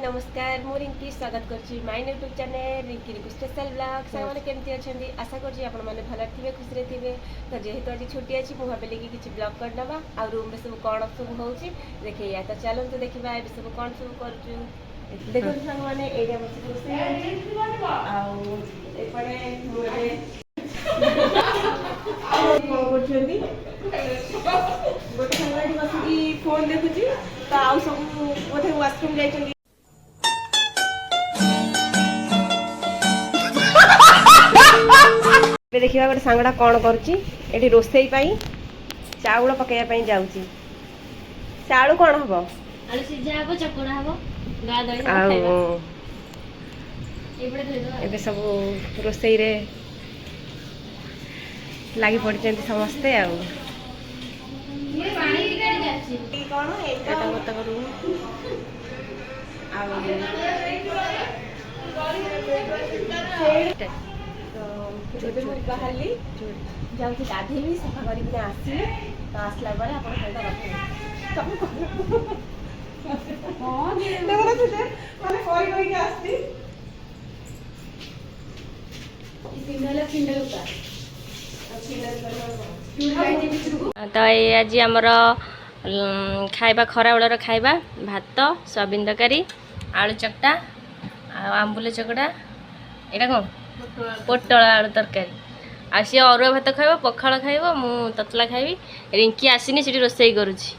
नमस्कार मु रिंकी स्वागत करछि my YouTube channel Rinki special blog सामने केमती अछंदी आशा करछि आपण माने भल थिबे खुश रे थिबे। तो जेहेतु आज छुट्टी अछि मु भाबले कि किछि ब्लॉग कर नबा आ रूम में सब कोन सब होउछि देखिया। तो चलन तो देखिबा ए सब कोन सब करछु देखो संग माने एरिया बस रोसे आ ए पडे मोरे कोन करछंदी गोटे संगडी बसी फोन देखुछि। तो आउ सब बोथे वॉशरूम जाइछंदी। देखिए गोटे सांगड़ा कौन करुँची रोसई चाउल पकड़ा जाऊँगी चाउल कौन हम आलू सिझा हबो चकड़ा हबो गा दही एबे सब रोसई रे लगी पड़ते समस्ते बाहरली जाऊँगी गाधेबी सफा कर आसली। तो आसला तो ये आज आमर खाइबा खरा बेलर खाइबा भात सोयाबीन तरकारी आलू चकटा आंबुल चकटा एटा कौन पोटल आलू तरकारी आ सी अरुआ भात खाइब पखाल खाइब मु ततला खाइबी। रिंकी आसीनी से रोसई करुछि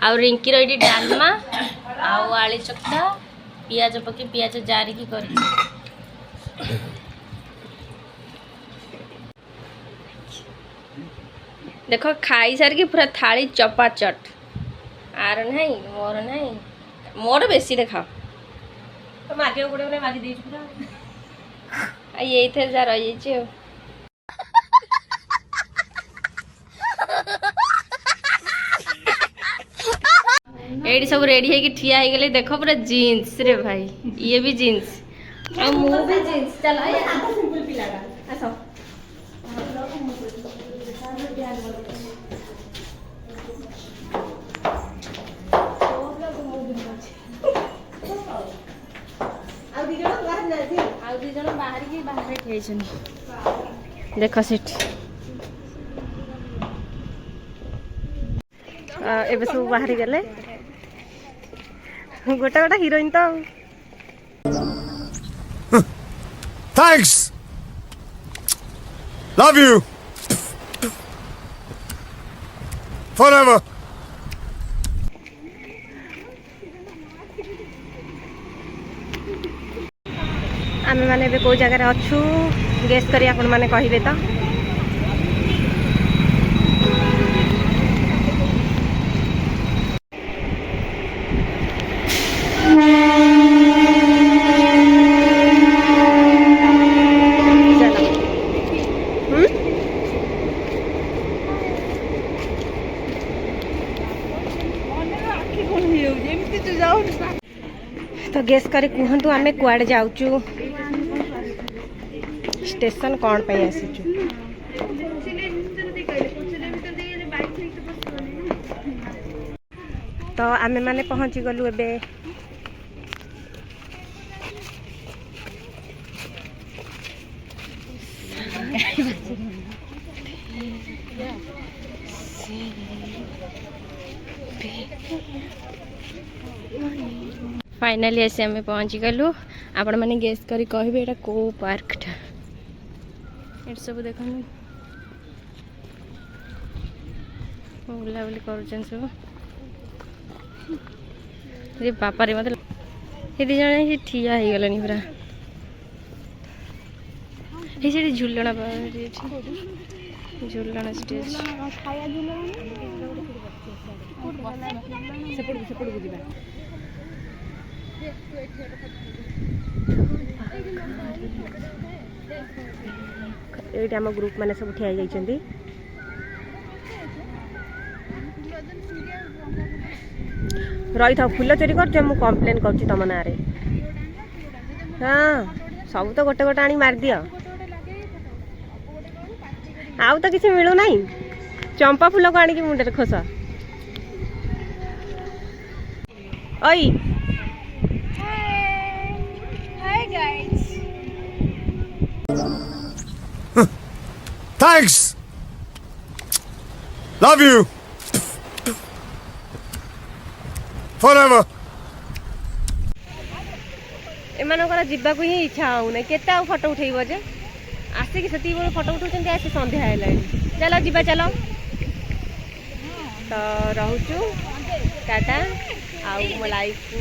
आ रिंकी री डालमा आलू चकटा पियाज पके पियाज जारिकी कर देख खाई सार की पूरा थाली चपाचट आर नहीं मोर नहीं मोर बेसी देखा तो मागे गोटे मागे दे पूरा यही थे जा रही एडी सब रेडी है कि ठिया हो गले देख पूरा जीन्स रे भाई ये भी जीन्स और मु भी जीन्स चल सिंपल पिलाडा आसो देख सेठ एबे सब बाहरी गले गोटा गोटा हीरोइन तो थैंक्स लव यू फॉरएवर। आम मैंने कौ जगार अच्छू गेस करी आपण मैंने कहे तो तो गेस करी कहतु आमे कुआडे जाऊचु स्टेशन कौन पे आसीचु तो आमे माने पहुंची गलु एबे फाइनली ऐसे आम पहुँची गलु आपण मैंने गेस करी कहे एटा को पार्क टा ये सब देख बुलाबुली कर सब ये बापा रे मतलब ये दी जन ठिया हो गलानी पूरा ये झुलना झुलना स्टेज ये आम ग्रुप मैंने सब ठिया जाइछंदी रही था फुल चोरी कर मु कंप्लेन कर तुम ना रे हाँ सब तो गोटे गोटे आनी मार दियो आउ तो किसी मिलू नहीं चंपा फूल को आनिक मुंडे खोस ओई Thanks. Love you. Forever. ଏମାନଙ୍କର ଯିବାକୁ ହିଁ ଇଚ୍ଛା ହଉନି କେତେ ଆଉ ଫଟୋ ଉଠେଇବ ଯେ ଆସିକି ସେତିକି ବେଳୁ ଫଟୋ ଉଠଉଛନ୍ତି ଆସି ସନ୍ଧ୍ୟା ହେଲାଣି ଚାଲ ଯିବା ଚାଲ ତ ରହୁଛୁ ଟାଟା ଆଉ ମୋ ଲାଇଫକୁ